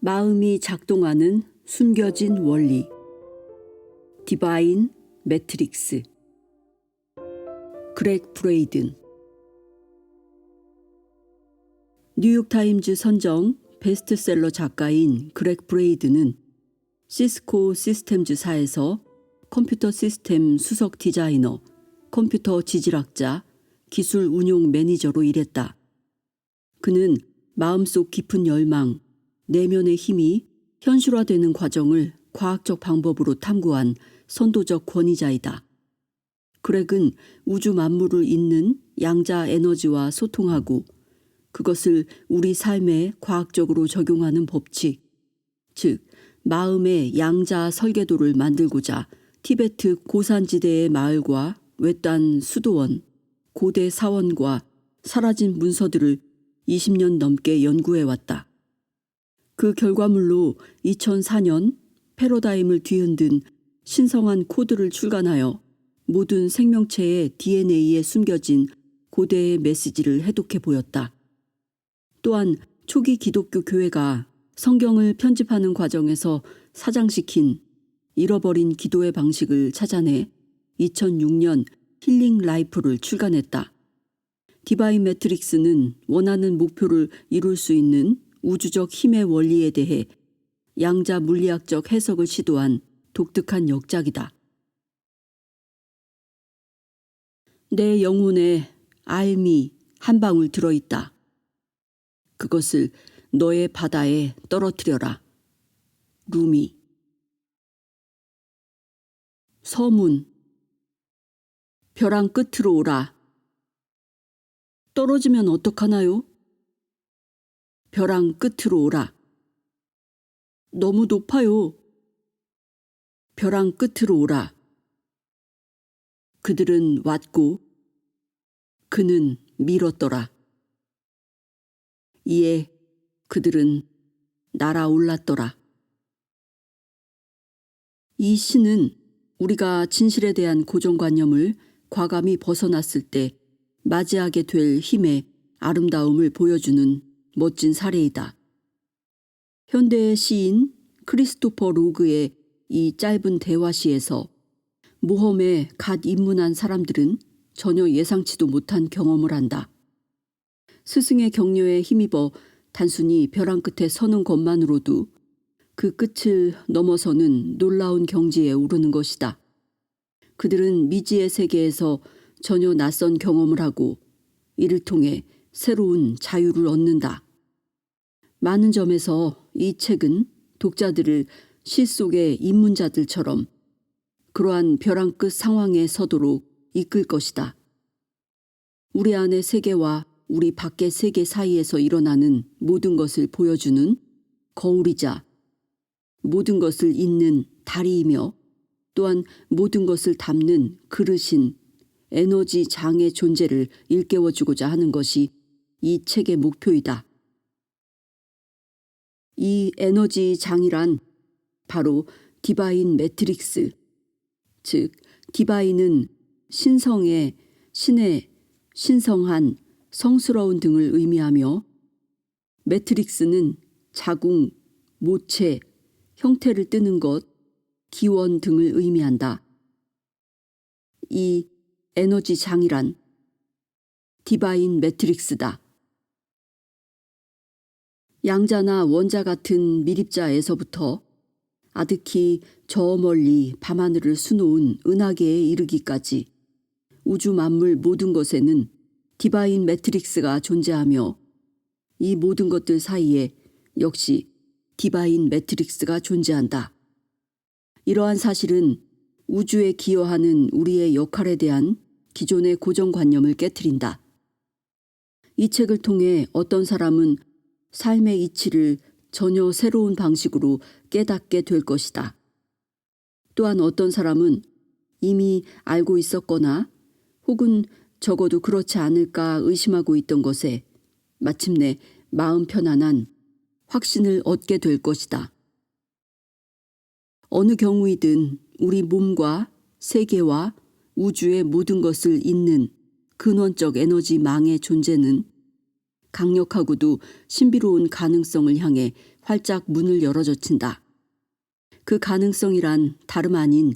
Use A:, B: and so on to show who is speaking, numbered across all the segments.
A: 마음이 작동하는 숨겨진 원리. 디바인 매트릭스. 그렉 브레이든. 뉴욕타임즈 선정 베스트셀러 작가인 그렉 브레이든은 시스코 시스템즈사에서 컴퓨터 시스템 수석 디자이너, 컴퓨터 지질학자, 기술 운용 매니저로 일했다. 그는 마음속 깊은 열망, 내면의 힘이 현실화되는 과정을 과학적 방법으로 탐구한 선도적 권위자이다. 그렉은 우주 만물을 잇는 양자 에너지와 소통하고 그것을 우리 삶에 과학적으로 적용하는 법칙, 즉 마음의 양자 설계도를 만들고자 티베트 고산지대의 마을과 외딴 수도원, 고대 사원과 사라진 문서들을 20년 넘게 연구해왔다. 그 결과물로 2004년 패러다임을 뒤흔든 신성한 코드를 출간하여 모든 생명체의 DNA에 숨겨진 고대의 메시지를 해독해 보였다. 또한 초기 기독교 교회가 성경을 편집하는 과정에서 사장시킨 잃어버린 기도의 방식을 찾아내 2006년 힐링 라이프를 출간했다. 디바인 매트릭스는 원하는 목표를 이룰 수 있는 우주적 힘의 원리에 대해 양자 물리학적 해석을 시도한 독특한 역작이다. 내 영혼에 알미 한 방울 들어있다. 그것을 너의 바다에 떨어뜨려라. 루미. 서문. 벼랑 끝으로 오라. 떨어지면 어떡하나요? 벼랑 끝으로 오라. 너무 높아요. 벼랑 끝으로 오라. 그들은 왔고 그는 밀었더라. 이에 그들은 날아올랐더라. 이 시는 우리가 진실에 대한 고정관념을 과감히 벗어났을 때 맞이하게 될 힘의 아름다움을 보여주는 멋진 사례이다. 현대의 시인 크리스토퍼 로그의 이 짧은 대화시에서 모험에 갓 입문한 사람들은 전혀 예상치도 못한 경험을 한다. 스승의 격려에 힘입어 단순히 벼랑 끝에 서는 것만으로도 그 끝을 넘어서는 놀라운 경지에 오르는 것이다. 그들은 미지의 세계에서 전혀 낯선 경험을 하고 이를 통해 새로운 자유를 얻는다. 많은 점에서 이 책은 독자들을 시 속의 입문자들처럼 그러한 벼랑 끝 상황에 서도록 이끌 것이다. 우리 안의 세계와 우리 밖의 세계 사이에서 일어나는 모든 것을 보여주는 거울이자 모든 것을 잇는 다리이며 또한 모든 것을 담는 그릇인 에너지 장의 존재를 일깨워주고자 하는 것이 이 책의 목표이다. 이 에너지 장이란 바로 디바인 매트릭스, 즉 디바인은 신성의, 신의, 신성한, 성스러운 등을 의미하며 매트릭스는 자궁, 모체, 형태를 띠는 것, 기원 등을 의미한다. 이 에너지 장이란 디바인 매트릭스다. 양자나 원자 같은 미립자에서부터 아득히 저 멀리 밤하늘을 수놓은 은하계에 이르기까지 우주 만물 모든 것에는 디바인 매트릭스가 존재하며 이 모든 것들 사이에 역시 디바인 매트릭스가 존재한다. 이러한 사실은 우주에 기여하는 우리의 역할에 대한 기존의 고정관념을 깨트린다. 이 책을 통해 어떤 사람은 삶의 이치를 전혀 새로운 방식으로 깨닫게 될 것이다. 또한 어떤 사람은 이미 알고 있었거나 혹은 적어도 그렇지 않을까 의심하고 있던 것에 마침내 마음 편안한 확신을 얻게 될 것이다. 어느 경우이든 우리 몸과 세계와 우주의 모든 것을 잇는 근원적 에너지 망의 존재는 강력하고도 신비로운 가능성을 향해 활짝 문을 열어젖힌다. 그 가능성이란 다름 아닌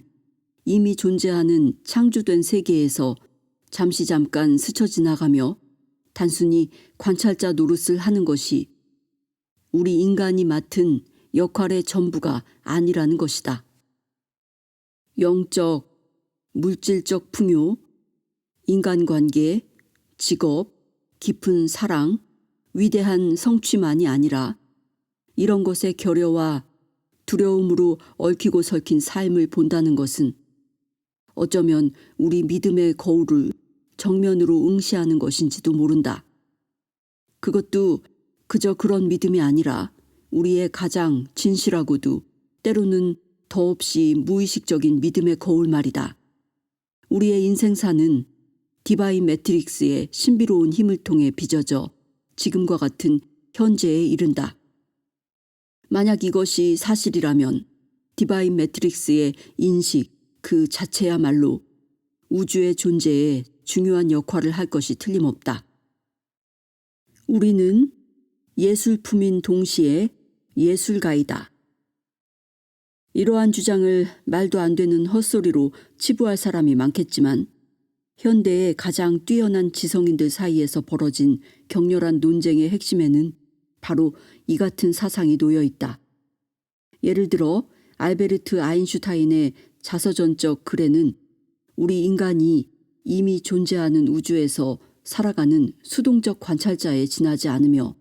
A: 이미 존재하는 창조된 세계에서 잠시 잠깐 스쳐 지나가며 단순히 관찰자 노릇을 하는 것이 우리 인간이 맡은 역할의 전부가 아니라는 것이다. 영적, 물질적 풍요, 인간관계, 직업, 깊은 사랑, 위대한 성취만이 아니라 이런 것의 결여와 두려움으로 얽히고 설킨 삶을 본다는 것은 어쩌면 우리 믿음의 거울을 정면으로 응시하는 것인지도 모른다. 그것도 그저 그런 믿음이 아니라 우리의 가장 진실하고도 때로는 더없이 무의식적인 믿음의 거울 말이다. 우리의 인생사는 디바인 매트릭스의 신비로운 힘을 통해 빚어져 지금과 같은 현재에 이른다. 만약 이것이 사실이라면 디바인 매트릭스의 인식 그 자체야말로 우주의 존재에 중요한 역할을 할 것이 틀림없다. 우리는 예술품인 동시에 예술가이다. 이러한 주장을 말도 안 되는 헛소리로 치부할 사람이 많겠지만 현대의 가장 뛰어난 지성인들 사이에서 벌어진 격렬한 논쟁의 핵심에는 바로 이 같은 사상이 놓여 있다. 예를 들어 알베르트 아인슈타인의 자서전적 글에는 우리 인간이 이미 존재하는 우주에서 살아가는 수동적 관찰자에 지나지 않으며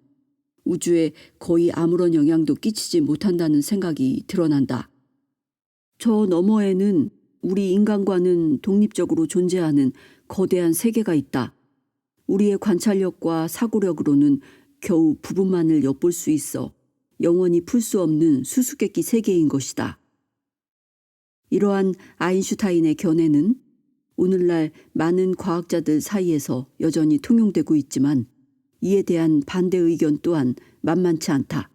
A: 우주에 거의 아무런 영향도 끼치지 못한다는 생각이 드러난다. 저 너머에는 우리 인간과는 독립적으로 존재하는 거대한 세계가 있다. 우리의 관찰력과 사고력으로는 겨우 부분만을 엿볼 수 있어 영원히 풀 수 없는 수수께끼 세계인 것이다. 이러한 아인슈타인의 견해는 오늘날 많은 과학자들 사이에서 여전히 통용되고 있지만 이에 대한 반대 의견 또한 만만치 않다.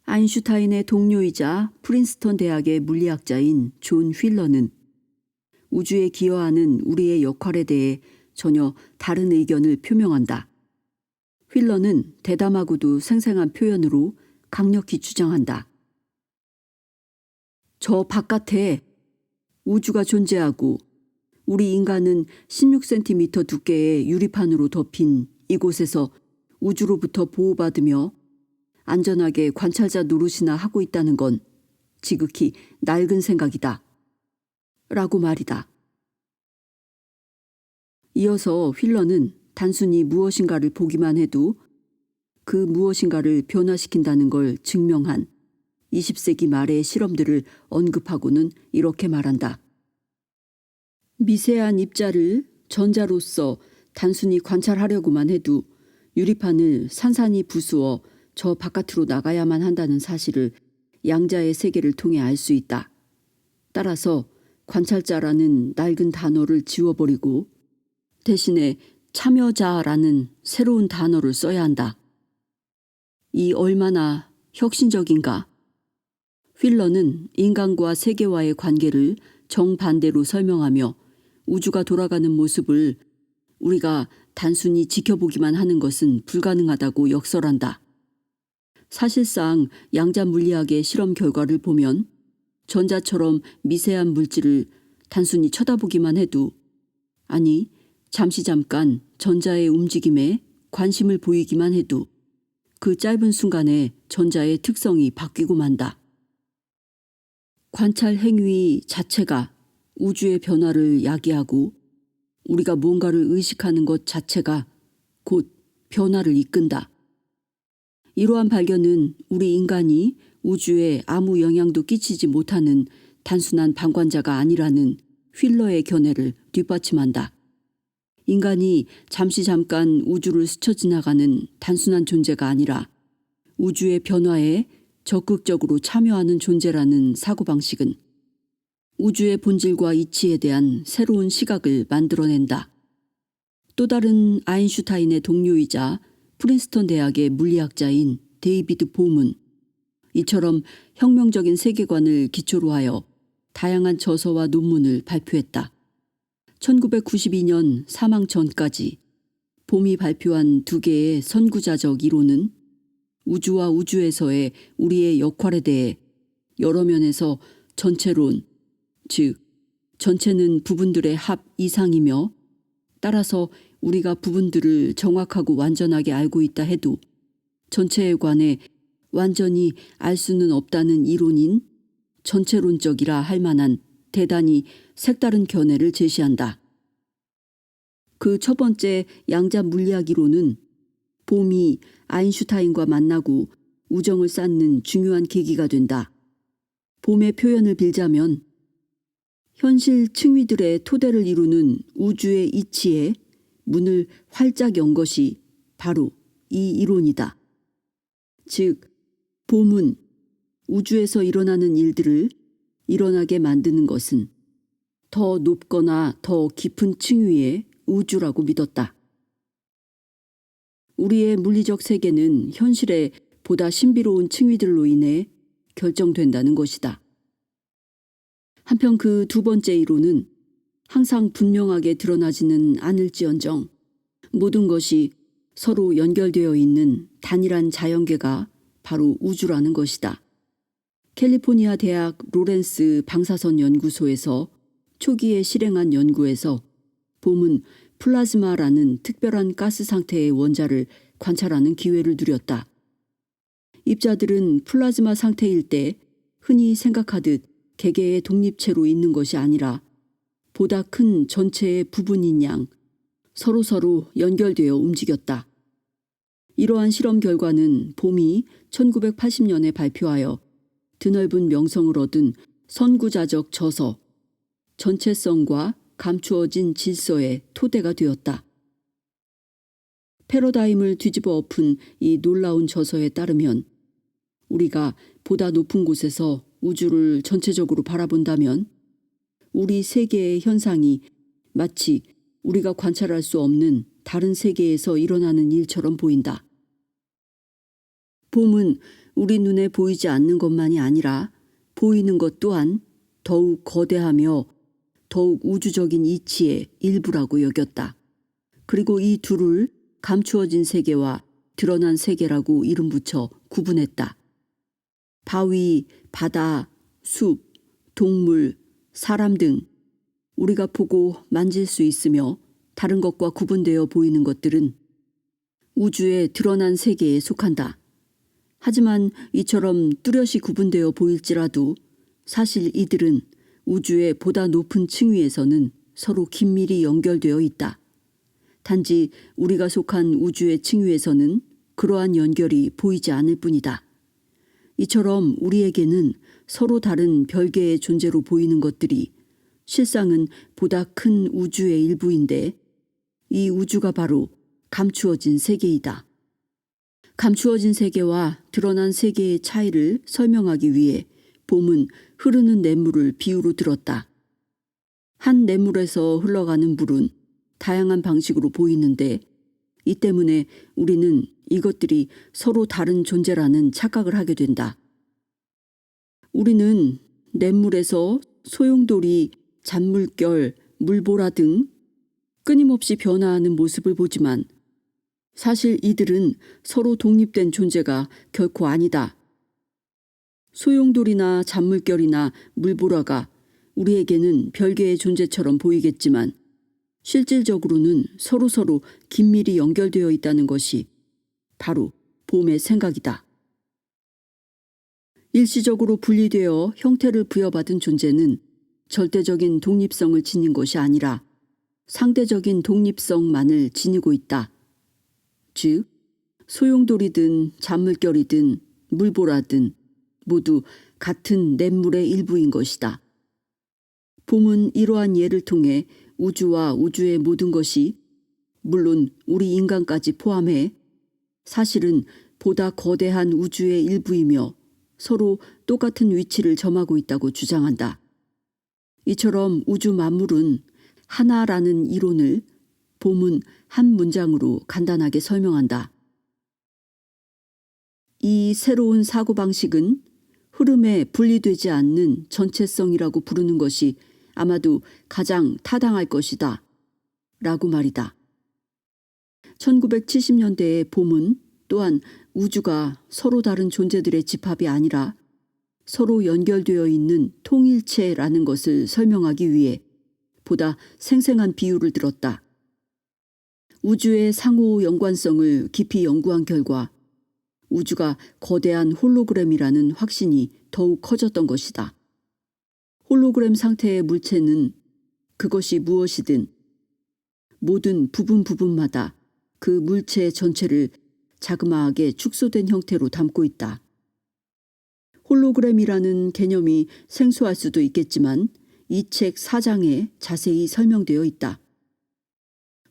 A: 아인슈타인의 동료이자 프린스턴 대학의 물리학자인 존 휠러는 우주에 기여하는 우리의 역할에 대해 전혀 다른 의견을 표명한다. 휠러는 대담하고도 생생한 표현으로 강력히 주장한다. 저 바깥에 우주가 존재하고 우리 인간은 16cm 두께의 유리판으로 덮인 이곳에서 우주로부터 보호받으며 안전하게 관찰자 노릇이나 하고 있다는 건 지극히 낡은 생각이다. 라고 말이다. 이어서 휠러는 단순히 무엇인가를 보기만 해도 그 무엇인가를 변화시킨다는 걸 증명한 20세기 말의 실험들을 언급하고는 이렇게 말한다. 미세한 입자를 전자로서 단순히 관찰하려고만 해도 유리판을 산산이 부수어 저 바깥으로 나가야만 한다는 사실을 양자의 세계를 통해 알 수 있다. 따라서 관찰자라는 낡은 단어를 지워버리고 대신에 참여자라는 새로운 단어를 써야 한다. 이 얼마나 혁신적인가. 휠러는 인간과 세계와의 관계를 정반대로 설명하며 우주가 돌아가는 모습을 우리가 단순히 지켜보기만 하는 것은 불가능하다고 역설한다. 사실상 양자 물리학의 실험 결과를 보면 전자처럼 미세한 물질을 단순히 쳐다보기만 해도, 아니 잠시 잠깐 전자의 움직임에 관심을 보이기만 해도 그 짧은 순간에 전자의 특성이 바뀌고 만다. 관찰 행위 자체가 우주의 변화를 야기하고 우리가 뭔가를 의식하는 것 자체가 곧 변화를 이끈다. 이러한 발견은 우리 인간이 우주에 아무 영향도 끼치지 못하는 단순한 방관자가 아니라는 휠러의 견해를 뒷받침한다. 인간이 잠시 잠깐 우주를 스쳐 지나가는 단순한 존재가 아니라 우주의 변화에 적극적으로 참여하는 존재라는 사고방식은 우주의 본질과 이치에 대한 새로운 시각을 만들어낸다. 또 다른 아인슈타인의 동료이자 프린스턴 대학의 물리학자인 데이비드 봄은 이처럼 혁명적인 세계관을 기초로 하여 다양한 저서와 논문을 발표했다. 1992년 사망 전까지 봄이 발표한 2개의 선구자적 이론은 우주와 우주에서의 우리의 역할에 대해 여러 면에서 전체론, 즉 전체는 부분들의 합 이상이며 따라서 우리가 부분들을 정확하고 완전하게 알고 있다 해도 전체에 관해 완전히 알 수는 없다는 이론인 전체론적이라 할 만한 대단히 색다른 견해를 제시한다. 그 첫 번째 양자 물리학 이론은 봄이 아인슈타인과 만나고 우정을 쌓는 중요한 계기가 된다. 봄의 표현을 빌자면 현실 층위들의 토대를 이루는 우주의 이치에 문을 활짝 연 것이 바로 이 이론이다. 즉, 봄은 우주에서 일어나는 일들을 일어나게 만드는 것은 더 높거나 더 깊은 층위의 우주라고 믿었다. 우리의 물리적 세계는 현실의 보다 신비로운 층위들로 인해 결정된다는 것이다. 한편 그 두 번째 이론은 항상 분명하게 드러나지는 않을지언정 모든 것이 서로 연결되어 있는 단일한 자연계가 바로 우주라는 것이다. 캘리포니아 대학 로렌스 방사선 연구소에서 초기에 실행한 연구에서 봄은 플라즈마라는 특별한 가스 상태의 원자를 관찰하는 기회를 누렸다. 입자들은 플라즈마 상태일 때 흔히 생각하듯 개개의 독립체로 있는 것이 아니라 보다 큰 전체의 부분인 양 서로 연결되어 움직였다. 이러한 실험 결과는 봄이 1980년에 발표하여 드넓은 명성을 얻은 선구자적 저서 전체성과 감추어진 질서의 토대가 되었다. 패러다임을 뒤집어 엎은 이 놀라운 저서에 따르면 우리가 보다 높은 곳에서 우주를 전체적으로 바라본다면 우리 세계의 현상이 마치 우리가 관찰할 수 없는 다른 세계에서 일어나는 일처럼 보인다. 봄은 우리 눈에 보이지 않는 것만이 아니라 보이는 것 또한 더욱 거대하며 더욱 우주적인 이치의 일부라고 여겼다. 그리고 이 둘을 감추어진 세계와 드러난 세계라고 이름 붙여 구분했다. 바위, 바다, 숲, 동물, 사람 등 우리가 보고 만질 수 있으며 다른 것과 구분되어 보이는 것들은 우주의 드러난 세계에 속한다. 하지만 이처럼 뚜렷이 구분되어 보일지라도 사실 이들은 우주의 보다 높은 층위에서는 서로 긴밀히 연결되어 있다. 단지 우리가 속한 우주의 층위에서는 그러한 연결이 보이지 않을 뿐이다. 이처럼 우리에게는 서로 다른 별개의 존재로 보이는 것들이 실상은 보다 큰 우주의 일부인데 이 우주가 바로 감추어진 세계이다. 감추어진 세계와 드러난 세계의 차이를 설명하기 위해 봄은 흐르는 냇물을 비유로 들었다. 한 냇물에서 흘러가는 물은 다양한 방식으로 보이는데 이 때문에 우리는 이것들이 서로 다른 존재라는 착각을 하게 된다. 우리는 냇물에서 소용돌이, 잔물결, 물보라 등 끊임없이 변화하는 모습을 보지만 사실 이들은 서로 독립된 존재가 결코 아니다. 소용돌이나 잔물결이나 물보라가 우리에게는 별개의 존재처럼 보이겠지만 실질적으로는 서로 긴밀히 연결되어 있다는 것이 바로 봄의 생각이다. 일시적으로 분리되어 형태를 부여받은 존재는 절대적인 독립성을 지닌 것이 아니라 상대적인 독립성만을 지니고 있다. 즉, 소용돌이든 잔물결이든 물보라든 모두 같은 냇물의 일부인 것이다. 봄은 이러한 예를 통해 우주와 우주의 모든 것이 물론 우리 인간까지 포함해 사실은 보다 거대한 우주의 일부이며 서로 똑같은 위치를 점하고 있다고 주장한다. 이처럼 우주 만물은 하나라는 이론을 봄은 한 문장으로 간단하게 설명한다. 이 새로운 사고방식은 흐름에 분리되지 않는 전체성이라고 부르는 것이 아마도 가장 타당할 것이다. 라고 말이다. 1970년대의 봄은 또한 우주가 서로 다른 존재들의 집합이 아니라 서로 연결되어 있는 통일체라는 것을 설명하기 위해 보다 생생한 비유를 들었다. 우주의 상호 연관성을 깊이 연구한 결과 우주가 거대한 홀로그램이라는 확신이 더욱 커졌던 것이다. 홀로그램 상태의 물체는 그것이 무엇이든 모든 부분마다 그 물체 전체를 자그마하게 축소된 형태로 담고 있다. 홀로그램이라는 개념이 생소할 수도 있겠지만 이 책 4장에 자세히 설명되어 있다.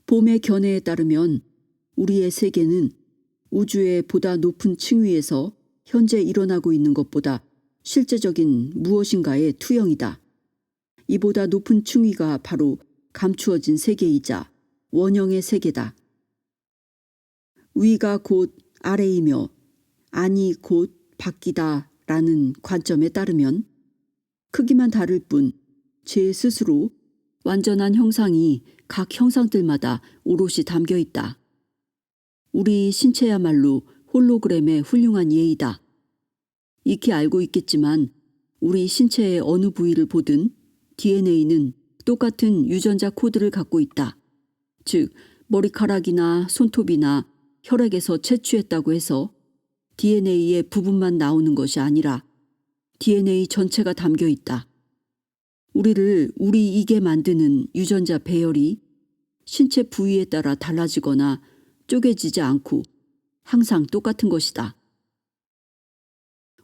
A: 봄의 견해에 따르면 우리의 세계는 우주의 보다 높은 층위에서 현재 일어나고 있는 것보다 실제적인 무엇인가의 투영이다. 이보다 높은 층위가 바로 감추어진 세계이자 원형의 세계다. 위가 곧 아래이며 안이 곧 밖이다 라는 관점에 따르면 크기만 다를 뿐 제 스스로 완전한 형상이 각 형상들마다 오롯이 담겨 있다. 우리 신체야말로 홀로그램의 훌륭한 예이다. 익히 알고 있겠지만 우리 신체의 어느 부위를 보든 DNA는 똑같은 유전자 코드를 갖고 있다. 즉 머리카락이나 손톱이나 혈액에서 채취했다고 해서 DNA의 부분만 나오는 것이 아니라 DNA 전체가 담겨 있다. 우리를 우리이게 만드는 유전자 배열이 신체 부위에 따라 달라지거나 쪼개지지 않고 항상 똑같은 것이다.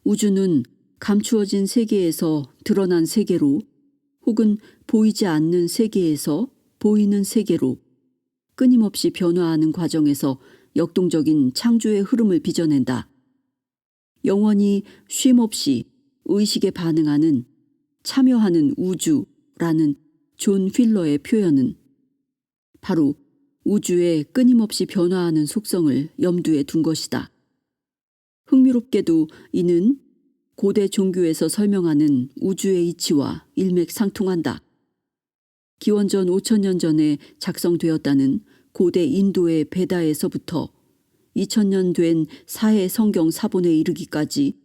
A: 우주는 감추어진 세계에서 드러난 세계로 혹은 보이지 않는 세계에서 보이는 세계로 끊임없이 변화하는 과정에서 역동적인 창조의 흐름을 빚어낸다. 영원히 쉼없이 의식에 반응하는 참여하는 우주라는 존 휠러의 표현은 바로 우주의 끊임없이 변화하는 속성을 염두에 둔 것이다. 흥미롭게도 이는 고대 종교에서 설명하는 우주의 이치와 일맥상통한다. 기원전 5,000년 전에 작성되었다는 고대 인도의 베다에서부터 2000년 된 사해 성경 사본에 이르기까지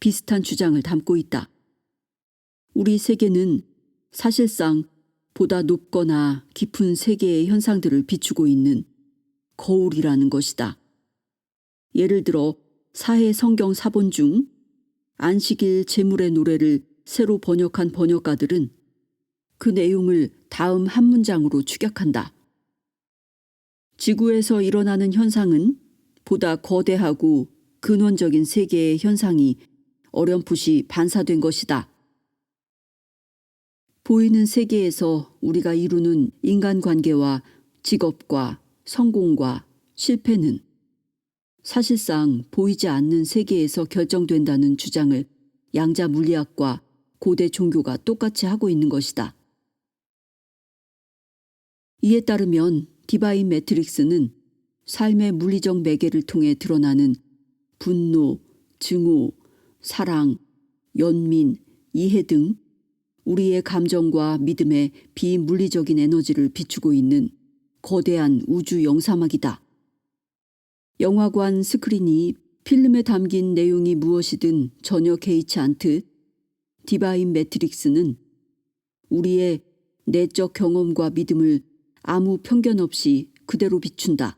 A: 비슷한 주장을 담고 있다. 우리 세계는 사실상 보다 높거나 깊은 세계의 현상들을 비추고 있는 거울이라는 것이다. 예를 들어 사해 성경 사본 중 안식일 제물의 노래를 새로 번역한 번역가들은 그 내용을 다음 한 문장으로 축약한다. 지구에서 일어나는 현상은 보다 거대하고 근원적인 세계의 현상이 어렴풋이 반사된 것이다. 보이는 세계에서 우리가 이루는 인간관계와 직업과 성공과 실패는 사실상 보이지 않는 세계에서 결정된다는 주장을 양자 물리학과 고대 종교가 똑같이 하고 있는 것이다. 이에 따르면 디바인 매트릭스는 삶의 물리적 매개를 통해 드러나는 분노, 증오, 사랑, 연민, 이해 등 우리의 감정과 믿음의 비물리적인 에너지를 비추고 있는 거대한 우주 영사막이다. 영화관 스크린이 필름에 담긴 내용이 무엇이든 전혀 개의치 않듯 디바인 매트릭스는 우리의 내적 경험과 믿음을 아무 편견 없이 그대로 비춘다.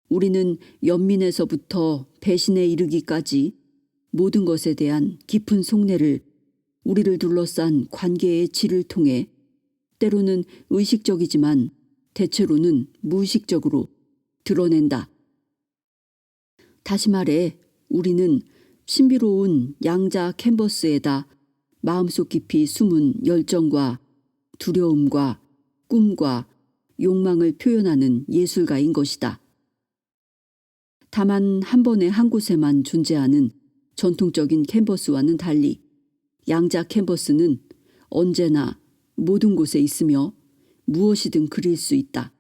A: 우리는 연민에서부터 배신에 이르기까지 모든 것에 대한 깊은 속내를 우리를 둘러싼 관계의 질을 통해 때로는 의식적이지만 대체로는 무의식적으로 드러낸다. 다시 말해 우리는 신비로운 양자 캔버스에다 마음속 깊이 숨은 열정과 두려움과 꿈과 욕망을 표현하는 예술가인 것이다. 다만 한 번에 한 곳에만 존재하는 전통적인 캔버스와는 달리 양자 캔버스는 언제나 모든 곳에 있으며 무엇이든 그릴 수 있다.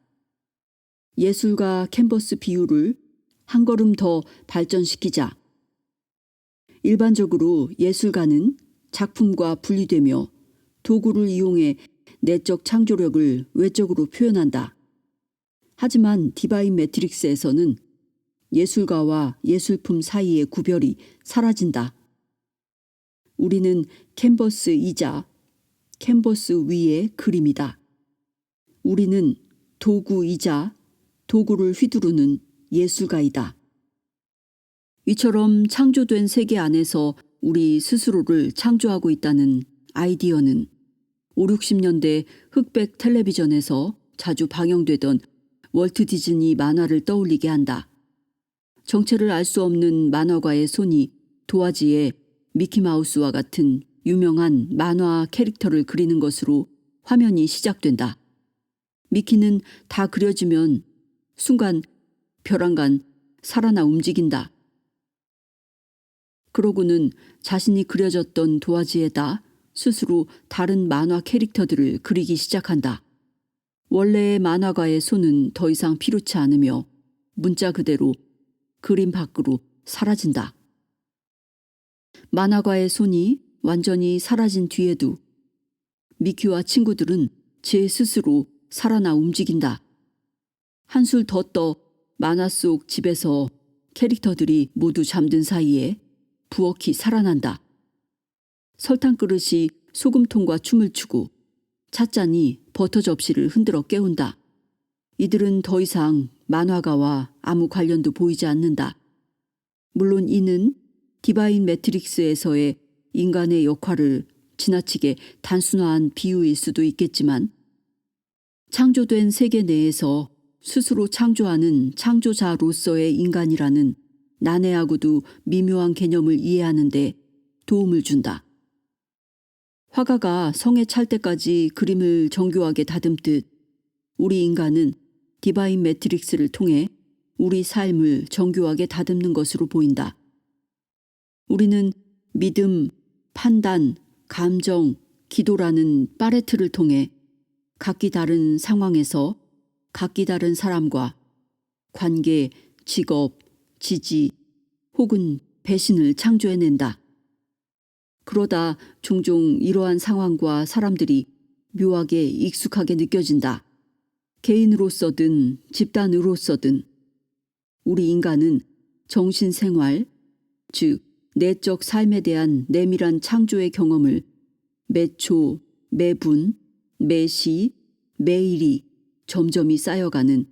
A: 예술가 캔버스 비유를 한 걸음 더 발전시키자. 일반적으로 예술가는 작품과 분리되며 도구를 이용해 내적 창조력을 외적으로 표현한다. 하지만 디바인 매트릭스에서는 예술가와 예술품 사이의 구별이 사라진다. 우리는 캔버스이자 캔버스 위의 그림이다. 우리는 도구이자 도구를 휘두르는 예술가이다. 이처럼 창조된 세계 안에서 우리 스스로를 창조하고 있다는 아이디어는 5, 60년대 흑백 텔레비전에서 자주 방영되던 월트 디즈니 만화를 떠올리게 한다. 정체를 알 수 없는 만화가의 손이 도화지에 미키마우스와 같은 유명한 만화 캐릭터를 그리는 것으로 화면이 시작된다. 미키는 다 그려지면 순간 벼랑간 살아나 움직인다. 그러고는 자신이 그려졌던 도화지에다 스스로 다른 만화 캐릭터들을 그리기 시작한다. 원래의 만화가의 손은 더 이상 필요치 않으며 문자 그대로 그림 밖으로 사라진다. 만화가의 손이 완전히 사라진 뒤에도 미키와 친구들은 제 스스로 살아나 움직인다. 한술 더 떠 만화 속 집에서 캐릭터들이 모두 잠든 사이에 부엌이 살아난다. 설탕 그릇이 소금통과 춤을 추고 찻잔이 버터 접시를 흔들어 깨운다. 이들은 더 이상 만화가와 아무 관련도 보이지 않는다. 물론 이는 디바인 매트릭스에서의 인간의 역할을 지나치게 단순화한 비유일 수도 있겠지만 창조된 세계 내에서 스스로 창조하는 창조자로서의 인간이라는 난해하고도 미묘한 개념을 이해하는 데 도움을 준다. 화가가 성에 찰 때까지 그림을 정교하게 다듬듯 우리 인간은 디바인 매트릭스를 통해 우리 삶을 정교하게 다듬는 것으로 보인다. 우리는 믿음, 판단, 감정, 기도라는 파레트를 통해 각기 다른 상황에서 각기 다른 사람과 관계, 직업, 지지 혹은 배신을 창조해낸다. 그러다 종종 이러한 상황과 사람들이 묘하게 익숙하게 느껴진다. 개인으로서든 집단으로서든 우리 인간은 정신생활, 즉 내적 삶에 대한 내밀한 창조의 경험을 매초, 매분, 매시, 매일이 점점이 쌓여가는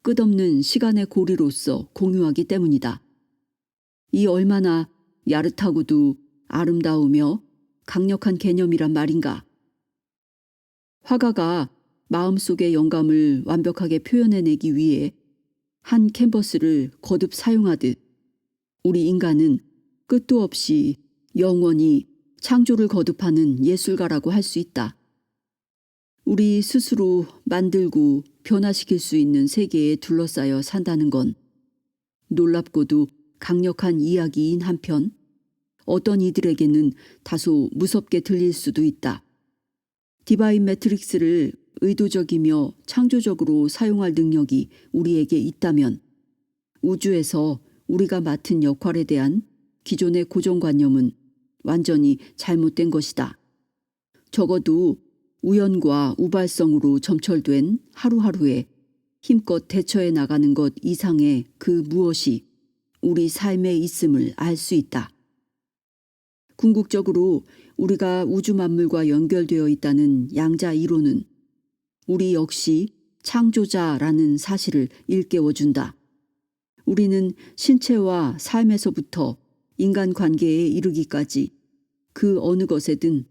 A: 끝없는 시간의 고리로서 공유하기 때문이다. 이 얼마나 야릇하고도 아름다우며 강력한 개념이란 말인가. 화가가 마음속의 영감을 완벽하게 표현해내기 위해 한 캔버스를 거듭 사용하듯 우리 인간은 끝도 없이 영원히 창조를 거듭하는 예술가라고 할 수 있다. 우리 스스로 만들고 변화시킬 수 있는 세계에 둘러싸여 산다는 건 놀랍고도 강력한 이야기인 한편 어떤 이들에게는 다소 무섭게 들릴 수도 있다. 디바인 매트릭스를 의도적이며 창조적으로 사용할 능력이 우리에게 있다면 우주에서 우리가 맡은 역할에 대한 기존의 고정관념은 완전히 잘못된 것이다. 적어도 우연과 우발성으로 점철된 하루하루에 힘껏 대처해 나가는 것 이상의 그 무엇이 우리 삶에 있음을 알 수 있다. 궁극적으로 우리가 우주 만물과 연결되어 있다는 양자 이론은 우리 역시 창조자라는 사실을 일깨워준다. 우리는 신체와 삶에서부터 인간관계에 이르기까지 그 어느 것에든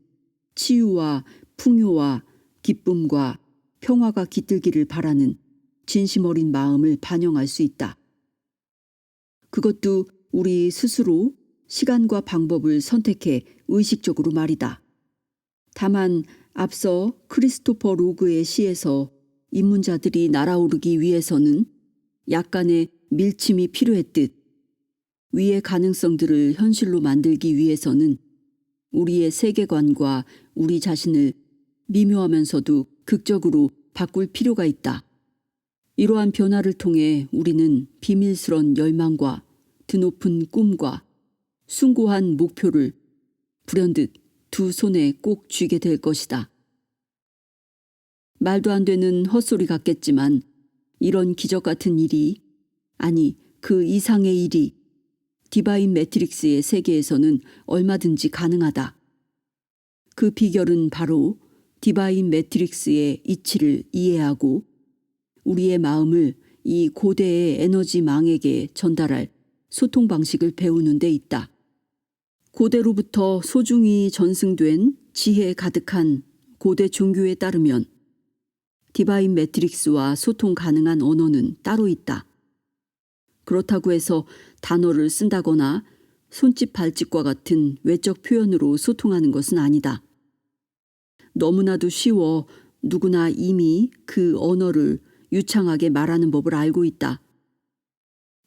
A: 치유와 풍요와 기쁨과 평화가 깃들기를 바라는 진심 어린 마음을 반영할 수 있다. 그것도 우리 스스로 시간과 방법을 선택해 의식적으로 말이다. 다만 앞서 크리스토퍼 로그의 시에서 입문자들이 날아오르기 위해서는 약간의 밀침이 필요했듯 위의 가능성들을 현실로 만들기 위해서는 우리의 세계관과 우리 자신을 미묘하면서도 극적으로 바꿀 필요가 있다. 이러한 변화를 통해 우리는 비밀스런 열망과 드높은 꿈과 숭고한 목표를 불현듯 두 손에 꼭 쥐게 될 것이다. 말도 안 되는 헛소리 같겠지만 이런 기적 같은 일이, 아니 그 이상의 일이 디바인 매트릭스의 세계에서는 얼마든지 가능하다. 그 비결은 바로 디바인 매트릭스의 이치를 이해하고 우리의 마음을 이 고대의 에너지망에게 전달할 소통 방식을 배우는 데 있다. 고대로부터 소중히 전승된 지혜 가득한 고대 종교에 따르면 디바인 매트릭스와 소통 가능한 언어는 따로 있다. 그렇다고 해서 단어를 쓴다거나 손짓 발짓과 같은 외적 표현으로 소통하는 것은 아니다. 너무나도 쉬워 누구나 이미 그 언어를 유창하게 말하는 법을 알고 있다.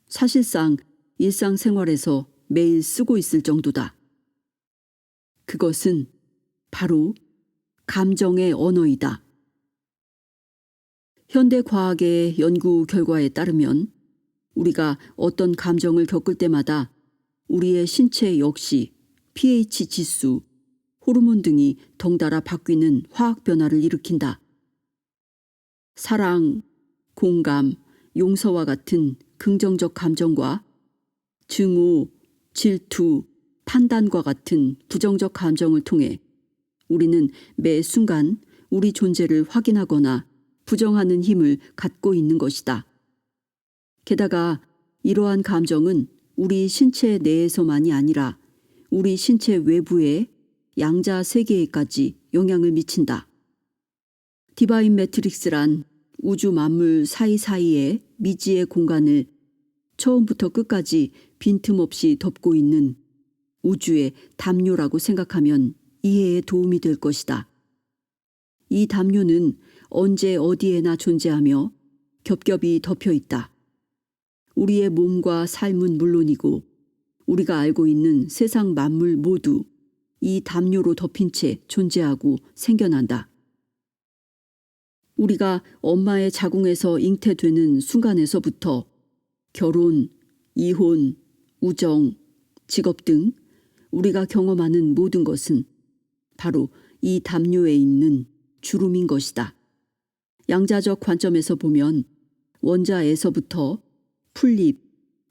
A: 사실상 일상생활에서 매일 쓰고 있을 정도다. 그것은 바로 감정의 언어이다. 현대 과학의 연구 결과에 따르면 우리가 어떤 감정을 겪을 때마다 우리의 신체 역시 pH 지수, 호르몬 등이 덩달아 바뀌는 화학 변화를 일으킨다. 사랑, 공감, 용서와 같은 긍정적 감정과 증오, 질투, 판단과 같은 부정적 감정을 통해 우리는 매 순간 우리 존재를 확인하거나 부정하는 힘을 갖고 있는 것이다. 게다가 이러한 감정은 우리 신체 내에서만이 아니라 우리 신체 외부의 양자 세계에까지 영향을 미친다. 디바인 매트릭스란 우주 만물 사이사이의 미지의 공간을 처음부터 끝까지 빈틈없이 덮고 있는 우주의 담요라고 생각하면 이해에 도움이 될 것이다. 이 담요는 언제 어디에나 존재하며 겹겹이 덮여 있다. 우리의 몸과 삶은 물론이고 우리가 알고 있는 세상 만물 모두 이 담요로 덮인 채 존재하고 생겨난다. 우리가 엄마의 자궁에서 잉태되는 순간에서부터 결혼, 이혼, 우정, 직업 등 우리가 경험하는 모든 것은 바로 이 담요에 있는 주름인 것이다. 양자적 관점에서 보면 원자에서부터 풀잎,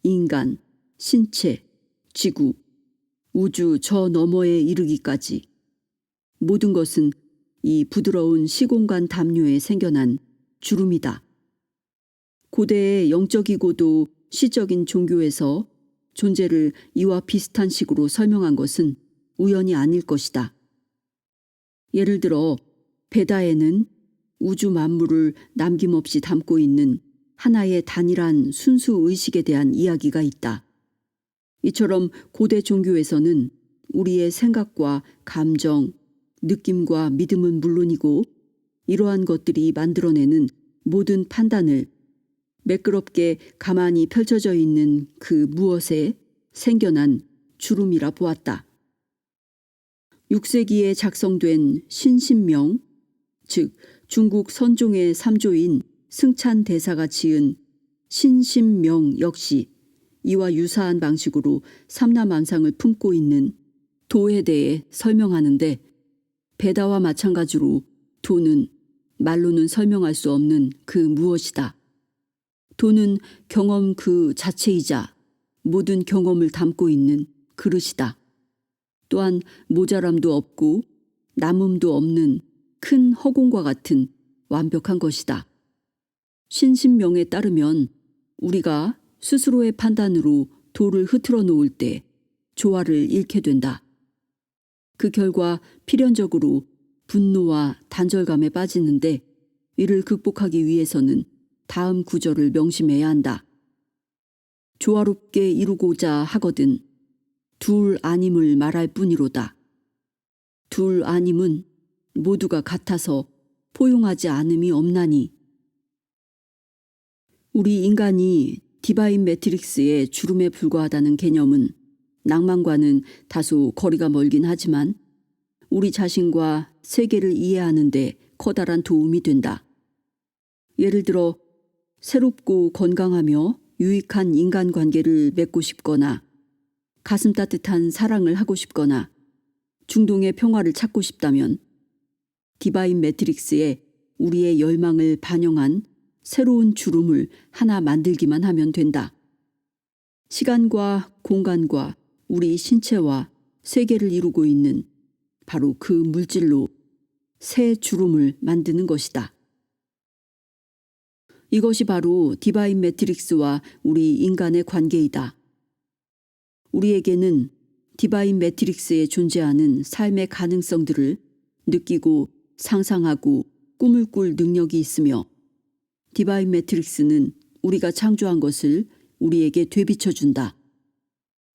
A: 인간, 신체, 지구, 우주 저 너머에 이르기까지 모든 것은 이 부드러운 시공간 담요에 생겨난 주름이다. 고대의 영적이고도 시적인 종교에서 존재를 이와 비슷한 식으로 설명한 것은 우연이 아닐 것이다. 예를 들어 베다에는 우주 만물을 남김없이 담고 있는 하나의 단일한 순수 의식에 대한 이야기가 있다. 이처럼 고대 종교에서는 우리의 생각과 감정, 느낌과 믿음은 물론이고 이러한 것들이 만들어내는 모든 판단을 매끄럽게 가만히 펼쳐져 있는 그 무엇에 생겨난 주름이라 보았다. 6세기에 작성된 신신명, 즉 중국 선종의 3조인 승찬대사가 지은 신신명 역시 이와 유사한 방식으로 삼라만상을 품고 있는 도에 대해 설명하는데 베다와 마찬가지로 도는 말로는 설명할 수 없는 그 무엇이다. 도는 경험 그 자체이자 모든 경험을 담고 있는 그릇이다. 또한 모자람도 없고 남음도 없는 큰 허공과 같은 완벽한 것이다. 신신명에 따르면 우리가 스스로의 판단으로 도를 흐트러 놓을 때 조화를 잃게 된다. 그 결과 필연적으로 분노와 단절감에 빠지는데 이를 극복하기 위해서는 다음 구절을 명심해야 한다. 조화롭게 이루고자 하거든 둘 아님을 말할 뿐이로다. 둘 아님은 모두가 같아서 포용하지 않음이 없나니. 우리 인간이 디바인 매트릭스의 주름에 불과하다는 개념은 낭만과는 다소 거리가 멀긴 하지만 우리 자신과 세계를 이해하는 데 커다란 도움이 된다. 예를 들어 새롭고 건강하며 유익한 인간관계를 맺고 싶거나 가슴 따뜻한 사랑을 하고 싶거나 중동의 평화를 찾고 싶다면 디바인 매트릭스에 우리의 열망을 반영한 새로운 주름을 하나 만들기만 하면 된다. 시간과 공간과 우리 신체와 세계를 이루고 있는 바로 그 물질로 새 주름을 만드는 것이다. 이것이 바로 디바인 매트릭스와 우리 인간의 관계이다. 우리에게는 디바인 매트릭스에 존재하는 삶의 가능성들을 느끼고 상상하고 꿈을 꿀 능력이 있으며 디바인 매트릭스는 우리가 창조한 것을 우리에게 되비춰준다.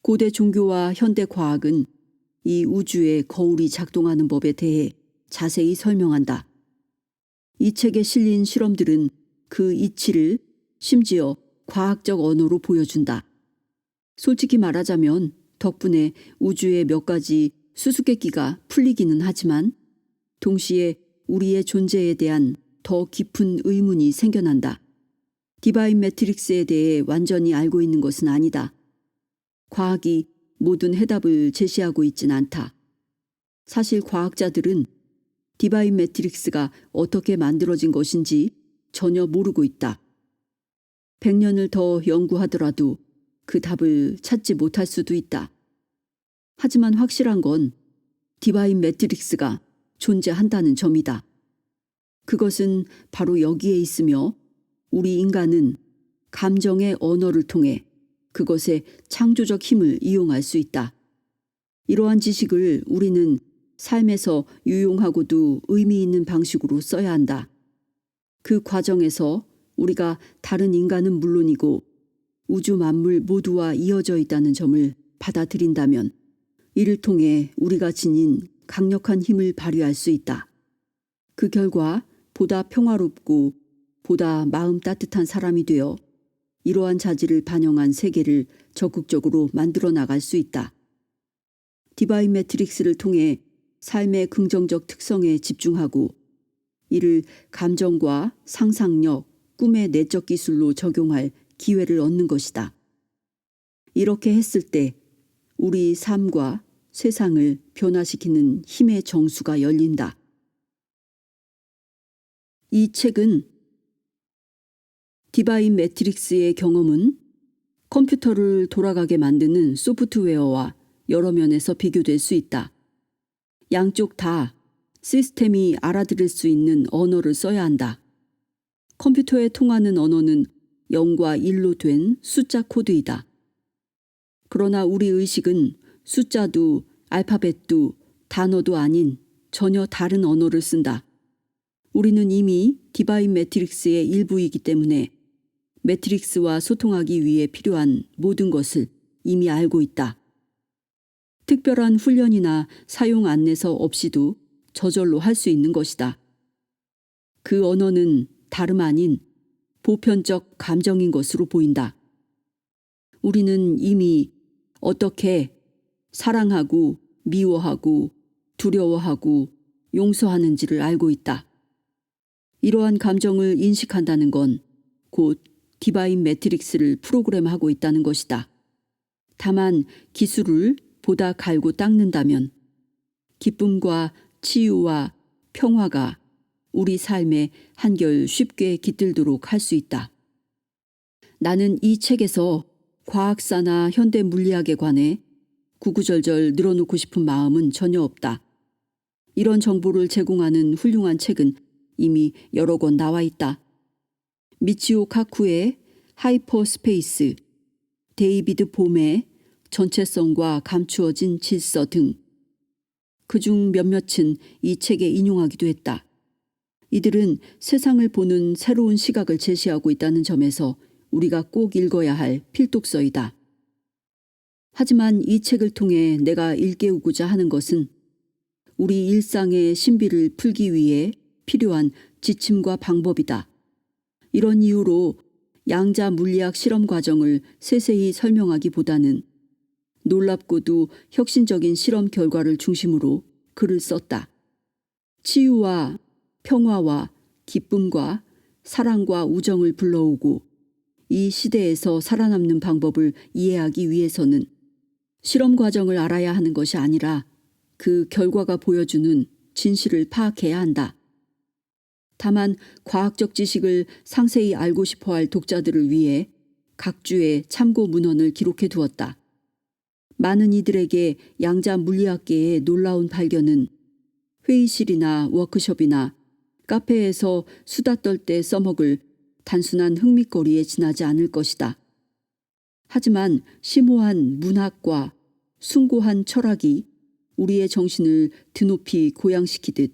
A: 고대 종교와 현대 과학은 이 우주의 거울이 작동하는 법에 대해 자세히 설명한다. 이 책에 실린 실험들은 그 이치를 심지어 과학적 언어로 보여준다. 솔직히 말하자면 덕분에 우주의 몇 가지 수수께끼가 풀리기는 하지만 동시에 우리의 존재에 대한 더 깊은 의문이 생겨난다. 디바인 매트릭스에 대해 완전히 알고 있는 것은 아니다. 과학이 모든 해답을 제시하고 있진 않다. 사실 과학자들은 디바인 매트릭스가 어떻게 만들어진 것인지 전혀 모르고 있다. 100년을 더 연구하더라도 그 답을 찾지 못할 수도 있다. 하지만 확실한 건 디바인 매트릭스가 존재한다는 점이다. 그것은 바로 여기에 있으며 우리 인간은 감정의 언어를 통해 그것의 창조적 힘을 이용할 수 있다. 이러한 지식을 우리는 삶에서 유용하고도 의미 있는 방식으로 써야 한다. 그 과정에서 우리가 다른 인간은 물론이고 우주 만물 모두와 이어져 있다는 점을 받아들인다면 이를 통해 우리가 지닌 강력한 힘을 발휘할 수 있다. 그 결과 보다 평화롭고 보다 마음 따뜻한 사람이 되어 이러한 자질을 반영한 세계를 적극적으로 만들어 나갈 수 있다. 디바인 매트릭스를 통해 삶의 긍정적 특성에 집중하고 이를 감정과 상상력, 꿈의 내적 기술로 적용할 기회를 얻는 것이다. 이렇게 했을 때 우리 삶과 세상을 변화시키는 힘의 정수가 열린다. 이 책은 디바인 매트릭스의 경험은 컴퓨터를 돌아가게 만드는 소프트웨어와 여러 면에서 비교될 수 있다. 양쪽 다 시스템이 알아들을 수 있는 언어를 써야 한다. 컴퓨터에 통하는 언어는 0과 1로 된 숫자 코드이다. 그러나 우리 의식은 숫자도 알파벳도 단어도 아닌 전혀 다른 언어를 쓴다. 우리는 이미 디바인 매트릭스의 일부이기 때문에 매트릭스와 소통하기 위해 필요한 모든 것을 이미 알고 있다. 특별한 훈련이나 사용 안내서 없이도 저절로 할 수 있는 것이다. 그 언어는 다름 아닌 보편적 감정인 것으로 보인다. 우리는 이미 어떻게 사랑하고 미워하고 두려워하고 용서하는지를 알고 있다. 이러한 감정을 인식한다는 건 곧 디바인 매트릭스를 프로그램하고 있다는 것이다. 다만 기술을 보다 갈고 닦는다면 기쁨과 치유와 평화가 우리 삶에 한결 쉽게 깃들도록 할 수 있다. 나는 이 책에서 과학사나 현대 물리학에 관해 구구절절 늘어놓고 싶은 마음은 전혀 없다. 이런 정보를 제공하는 훌륭한 책은 이미 여러 권 나와 있다. 미치오 카쿠의 하이퍼스페이스, 데이비드 봄의 전체성과 감추어진 질서 등 그중 몇몇은 이 책에 인용하기도 했다. 이들은 세상을 보는 새로운 시각을 제시하고 있다는 점에서 우리가 꼭 읽어야 할 필독서이다. 하지만 이 책을 통해 내가 일깨우고자 하는 것은 우리 일상의 신비를 풀기 위해 필요한 지침과 방법이다. 이런 이유로 양자 물리학 실험 과정을 세세히 설명하기보다는 놀랍고도 혁신적인 실험 결과를 중심으로 글을 썼다. 치유와 평화와 기쁨과 사랑과 우정을 불러오고 이 시대에서 살아남는 방법을 이해하기 위해서는 실험 과정을 알아야 하는 것이 아니라 그 결과가 보여주는 진실을 파악해야 한다. 다만 과학적 지식을 상세히 알고 싶어 할 독자들을 위해 각주의 참고 문헌을 기록해 두었다. 많은 이들에게 양자 물리학계의 놀라운 발견은 회의실이나 워크숍이나 카페에서 수다 떨 때 써먹을 단순한 흥미거리에 지나지 않을 것이다. 하지만 심오한 문학과 숭고한 철학이 우리의 정신을 드높이 고양시키듯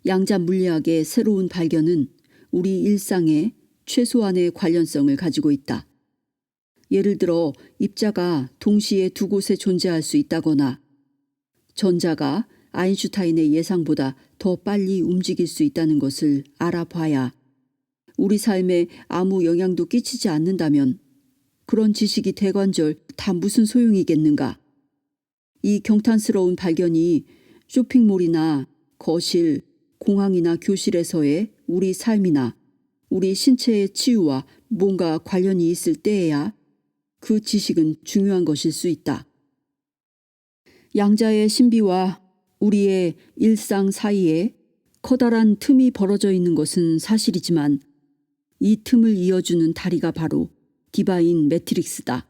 A: 양자 물리학의 새로운 발견은 우리 일상에 최소한의 관련성을 가지고 있다. 예를 들어 입자가 동시에 두 곳에 존재할 수 있다거나 전자가 아인슈타인의 예상보다 더 빨리 움직일 수 있다는 것을 알아봐야 우리 삶에 아무 영향도 끼치지 않는다면 그런 지식이 대관절 다 무슨 소용이겠는가. 이 경탄스러운 발견이 쇼핑몰이나 거실, 공항이나 교실에서의 우리 삶이나 우리 신체의 치유와 뭔가 관련이 있을 때에야 그 지식은 중요한 것일 수 있다. 양자의 신비와 우리의 일상 사이에 커다란 틈이 벌어져 있는 것은 사실이지만 이 틈을 이어주는 다리가 바로 디바인 매트릭스다.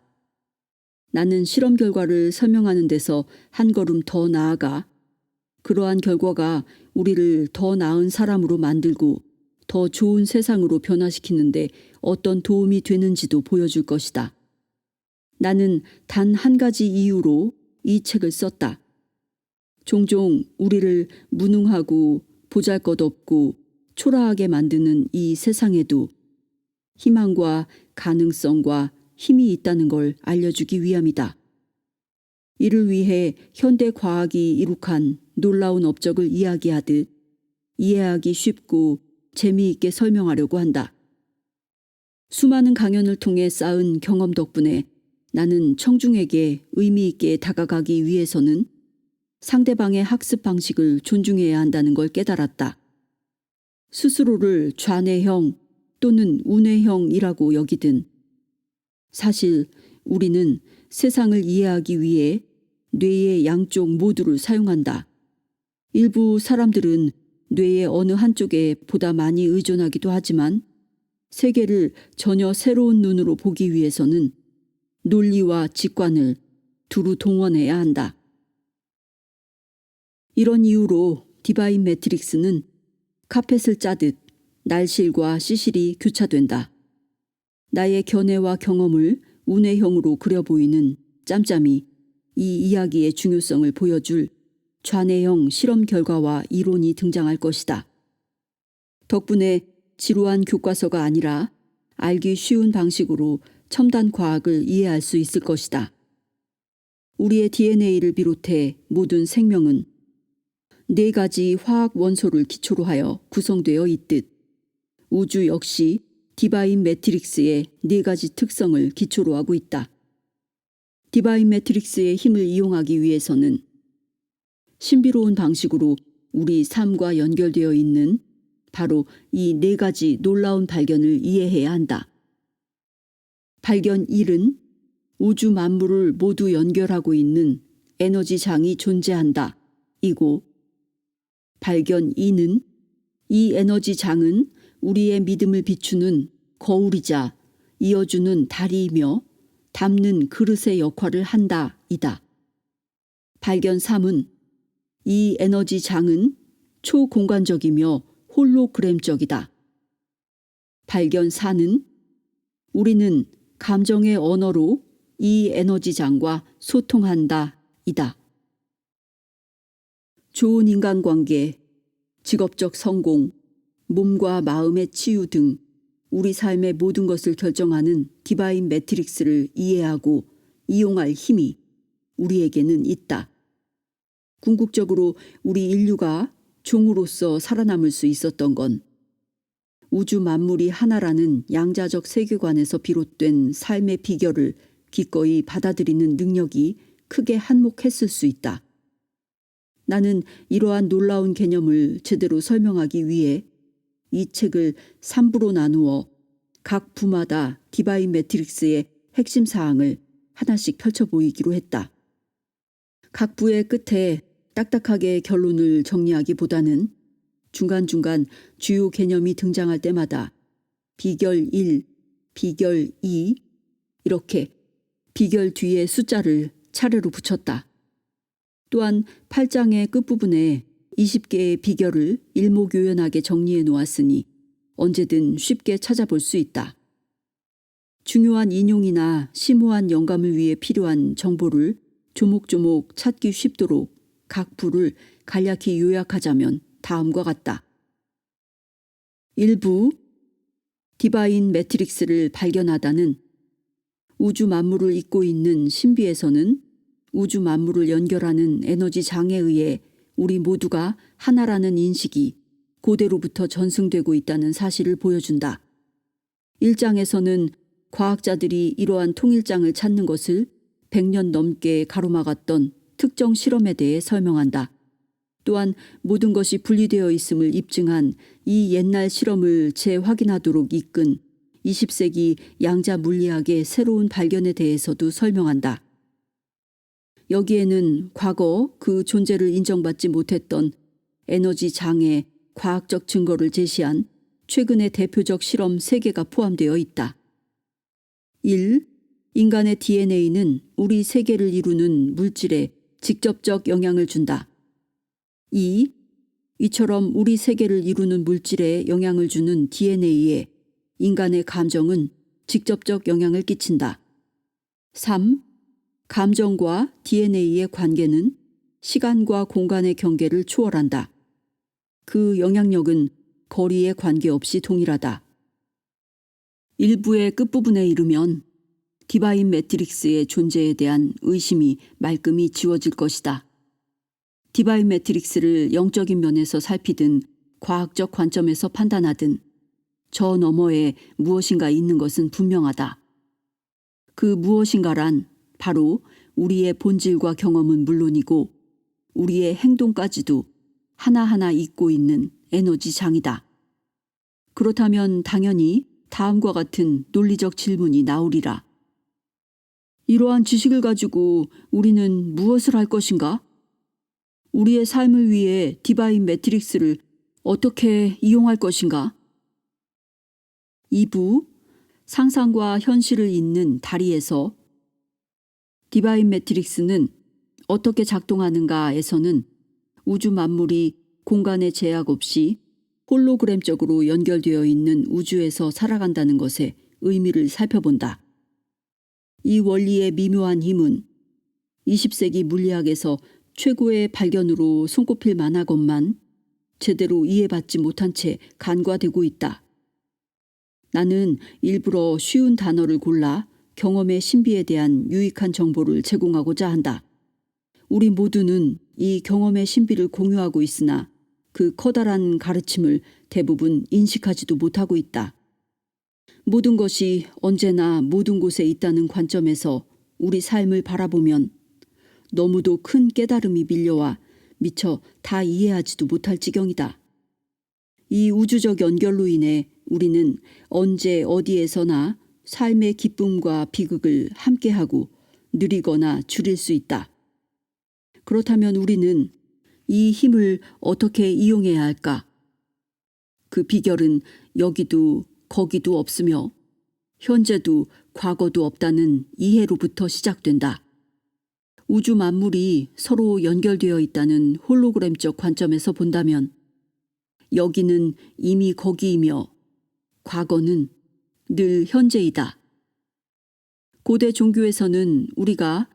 A: 나는 실험 결과를 설명하는 데서 한 걸음 더 나아가 그러한 결과가 우리를 더 나은 사람으로 만들고 더 좋은 세상으로 변화시키는데 어떤 도움이 되는지도 보여줄 것이다. 나는 단 한 가지 이유로 이 책을 썼다. 종종 우리를 무능하고 보잘것없고 초라하게 만드는 이 세상에도 희망과 가능성과 힘이 있다는 걸 알려주기 위함이다. 이를 위해 현대 과학이 이룩한 놀라운 업적을 이야기하듯 이해하기 쉽고 재미있게 설명하려고 한다. 수많은 강연을 통해 쌓은 경험 덕분에 나는 청중에게 의미 있게 다가가기 위해서는 상대방의 학습 방식을 존중해야 한다는 걸 깨달았다. 스스로를 좌뇌형 또는 우뇌형이라고 여기든 사실 우리는 세상을 이해하기 위해 뇌의 양쪽 모두를 사용한다. 일부 사람들은 뇌의 어느 한쪽에 보다 많이 의존하기도 하지만 세계를 전혀 새로운 눈으로 보기 위해서는 논리와 직관을 두루 동원해야 한다. 이런 이유로 디바인 매트릭스는 카펫을 짜듯 날실과 시실이 교차된다. 나의 견해와 경험을 운해형으로 그려 보이는 짬짬이 이 이야기의 중요성을 보여줄 좌뇌형 실험 결과와 이론이 등장할 것이다. 덕분에 지루한 교과서가 아니라 알기 쉬운 방식으로 첨단 과학을 이해할 수 있을 것이다. 우리의 DNA를 비롯해 모든 생명은 4가지 화학 원소를 기초로 하여 구성되어 있듯 우주 역시 디바인 매트릭스의 4가지 특성을 기초로 하고 있다. 디바인 매트릭스의 힘을 이용하기 위해서는 신비로운 방식으로 우리 삶과 연결되어 있는 바로 이 4가지 놀라운 발견을 이해해야 한다. 발견 1은 우주 만물을 모두 연결하고 있는 에너지장이 존재한다. 이고 발견 2는 이 에너지장은 우리의 믿음을 비추는 거울이자 이어주는 다리이며 담는 그릇의 역할을 한다. 이다. 발견 3은 이 에너지장은 초공간적이며 홀로그램적이다. 발견 4는 우리는 감정의 언어로 이 에너지장과 소통한다. 이다. 좋은 인간관계, 직업적 성공, 몸과 마음의 치유 등 우리 삶의 모든 것을 결정하는 디바인 매트릭스를 이해하고 이용할 힘이 우리에게는 있다. 궁극적으로 우리 인류가 종으로서 살아남을 수 있었던 건 우주 만물이 하나라는 양자적 세계관에서 비롯된 삶의 비결을 기꺼이 받아들이는 능력이 크게 한몫했을 수 있다. 나는 이러한 놀라운 개념을 제대로 설명하기 위해 이 책을 3부로 나누어 각 부마다 디바인 매트릭스의 핵심 사항을 하나씩 펼쳐 보이기로 했다. 각 부의 끝에 딱딱하게 결론을 정리하기보다는 중간중간 주요 개념이 등장할 때마다 비결 1, 비결 2, 이렇게 비결 뒤에 숫자를 차례로 붙였다. 또한 8장의 끝부분에 20개의 비결을 일목요연하게 정리해 놓았으니 언제든 쉽게 찾아볼 수 있다. 중요한 인용이나 심오한 영감을 위해 필요한 정보를 조목조목 찾기 쉽도록 각 부를 간략히 요약하자면 다음과 같다. 1부 디바인 매트릭스를 발견하다는 우주 만물을 잇고 있는 신비에서는 우주 만물을 연결하는 에너지 장에 의해 우리 모두가 하나라는 인식이 고대로부터 전승되고 있다는 사실을 보여준다. 1장에서는 과학자들이 이러한 통일장을 찾는 것을 100년 넘게 가로막았던 특정 실험에 대해 설명한다. 또한 모든 것이 분리되어 있음을 입증한 이 옛날 실험을 재확인하도록 이끈 20세기 양자 물리학의 새로운 발견에 대해서도 설명한다. 여기에는 과거 그 존재를 인정받지 못했던 에너지 장의 과학적 증거를 제시한 최근의 대표적 실험 3개가 포함되어 있다. 1. 인간의 DNA는 우리 세계를 이루는 물질에 직접적 영향을 준다. 2. 이처럼 우리 세계를 이루는 물질에 영향을 주는 DNA에 인간의 감정은 직접적 영향을 끼친다. 3. 감정과 DNA의 관계는 시간과 공간의 경계를 초월한다. 그 영향력은 거리에 관계없이 동일하다. 일부의 끝부분에 이르면 디바인 매트릭스의 존재에 대한 의심이 말끔히 지워질 것이다. 디바인 매트릭스를 영적인 면에서 살피든 과학적 관점에서 판단하든 저 너머에 무엇인가 있는 것은 분명하다. 그 무엇인가란 바로 우리의 본질과 경험은 물론이고 우리의 행동까지도 하나하나 잇고 있는 에너지 장이다. 그렇다면 당연히 다음과 같은 논리적 질문이 나오리라. 이러한 지식을 가지고 우리는 무엇을 할 것인가? 우리의 삶을 위해 디바인 매트릭스를 어떻게 이용할 것인가? 2부 상상과 현실을 잇는 다리에서 디바인 매트릭스는 어떻게 작동하는가에서는 우주 만물이 공간의 제약 없이 홀로그램적으로 연결되어 있는 우주에서 살아간다는 것에 의미를 살펴본다. 이 원리의 미묘한 힘은 20세기 물리학에서 최고의 발견으로 손꼽힐 만하건만 제대로 이해받지 못한 채 간과되고 있다. 나는 일부러 쉬운 단어를 골라 경험의 신비에 대한 유익한 정보를 제공하고자 한다. 우리 모두는 이 경험의 신비를 공유하고 있으나 그 커다란 가르침을 대부분 인식하지도 못하고 있다. 모든 것이 언제나 모든 곳에 있다는 관점에서 우리 삶을 바라보면 너무도 큰 깨달음이 밀려와 미처 다 이해하지도 못할 지경이다. 이 우주적 연결로 인해 우리는 언제 어디에서나 삶의 기쁨과 비극을 함께하고 누리거나 줄일 수 있다. 그렇다면 우리는 이 힘을 어떻게 이용해야 할까? 그 비결은 여기도 거기도 없으며 현재도 과거도 없다는 이해로부터 시작된다. 우주 만물이 서로 연결되어 있다는 홀로그램적 관점에서 본다면 여기는 이미 거기이며 과거는 늘 현재이다. 고대 종교에서는 우리가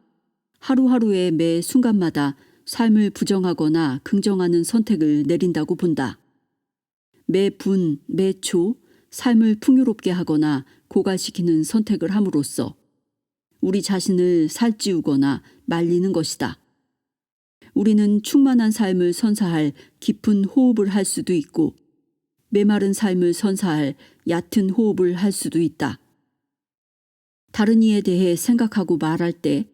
A: 하루하루의 매 순간마다 삶을 부정하거나 긍정하는 선택을 내린다고 본다. 매 분, 매 초 삶을 풍요롭게 하거나 고갈시키는 선택을 함으로써 우리 자신을 살찌우거나 말리는 것이다. 우리는 충만한 삶을 선사할 깊은 호흡을 할 수도 있고 메마른 삶을 선사할 얕은 호흡을 할 수도 있다. 다른 이에 대해 생각하고 말할 때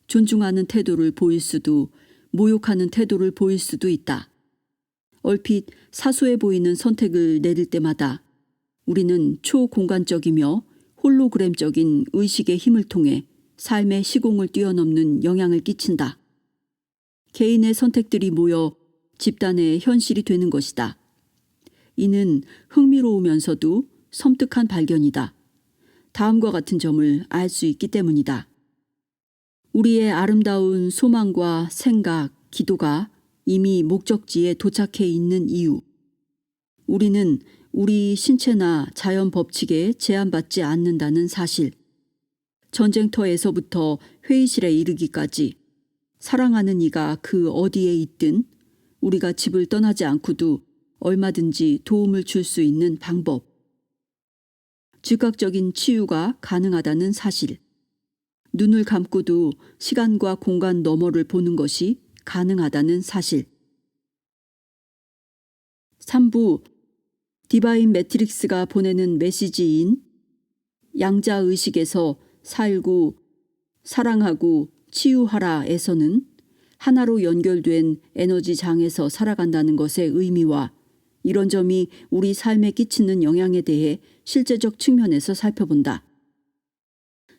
A: 존중하는 태도를 보일 수도 모욕하는 태도를 보일 수도 있다. 얼핏 사소해 보이는 선택을 내릴 때마다 우리는 초공간적이며 홀로그램적인 의식의 힘을 통해 삶의 시공을 뛰어넘는 영향을 끼친다. 개인의 선택들이 모여 집단의 현실이 되는 것이다. 이는 흥미로우면서도 섬뜩한 발견이다. 다음과 같은 점을 알 수 있기 때문이다. 우리의 아름다운 소망과 생각, 기도가 이미 목적지에 도착해 있는 이유. 우리는 우리 신체나 자연 법칙에 제한받지 않는다는 사실. 전쟁터에서부터 회의실에 이르기까지 사랑하는 이가 그 어디에 있든 우리가 집을 떠나지 않고도 얼마든지 도움을 줄 수 있는 방법. 즉각적인 치유가 가능하다는 사실. 눈을 감고도 시간과 공간 너머를 보는 것이 가능하다는 사실. 3부 디바인 매트릭스가 보내는 메시지인 양자의식에서 살고 사랑하고 치유하라에서는 하나로 연결된 에너지 장에서 살아간다는 것의 의미와 이런 점이 우리 삶에 끼치는 영향에 대해 실제적 측면에서 살펴본다.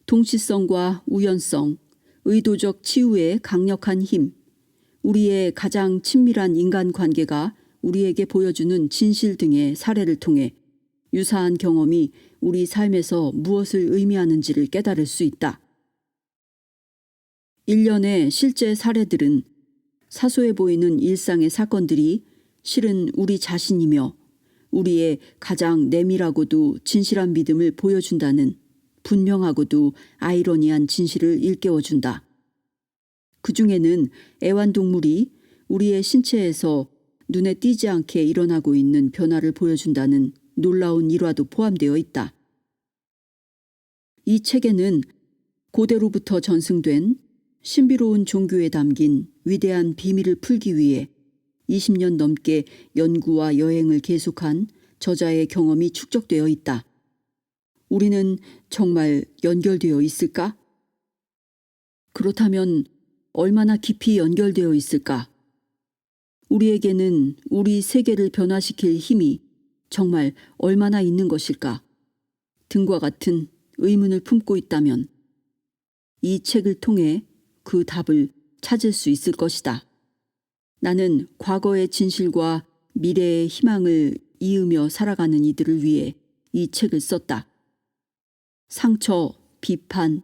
A: 동시성과 우연성, 의도적 치유의 강력한 힘, 우리의 가장 친밀한 인간관계가 우리에게 보여주는 진실 등의 사례를 통해 유사한 경험이 우리 삶에서 무엇을 의미하는지를 깨달을 수 있다. 일련의 실제 사례들은 사소해 보이는 일상의 사건들이 실은 우리 자신이며 우리의 가장 내밀하고도 진실한 믿음을 보여준다는 분명하고도 아이러니한 진실을 일깨워준다. 그 중에는 애완동물이 우리의 신체에서 눈에 띄지 않게 일어나고 있는 변화를 보여준다는 놀라운 일화도 포함되어 있다. 이 책에는 고대로부터 전승된 신비로운 종교에 담긴 위대한 비밀을 풀기 위해 20년 넘게 연구와 여행을 계속한 저자의 경험이 축적되어 있다. 우리는 정말 연결되어 있을까? 그렇다면 얼마나 깊이 연결되어 있을까? 우리에게는 우리 세계를 변화시킬 힘이 정말 얼마나 있는 것일까? 등과 같은 의문을 품고 있다면 이 책을 통해 그 답을 찾을 수 있을 것이다. 나는 과거의 진실과 미래의 희망을 이으며 살아가는 이들을 위해 이 책을 썼다. 상처, 비판,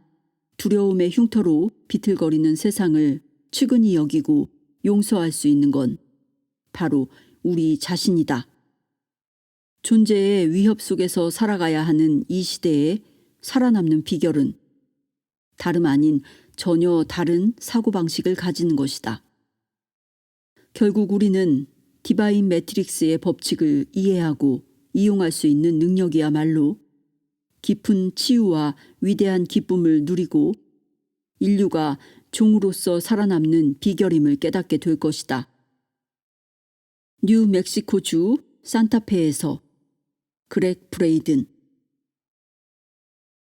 A: 두려움의 흉터로 비틀거리는 세상을 측은히 여기고 용서할 수 있는 건 바로 우리 자신이다. 존재의 위협 속에서 살아가야 하는 이 시대에 살아남는 비결은 다름 아닌 전혀 다른 사고방식을 가지는 것이다. 결국 우리는 디바인 매트릭스의 법칙을 이해하고 이용할 수 있는 능력이야말로 깊은 치유와 위대한 기쁨을 누리고 인류가 종으로서 살아남는 비결임을 깨닫게 될 것이다. 뉴멕시코주 산타페에서 그렉 브레이든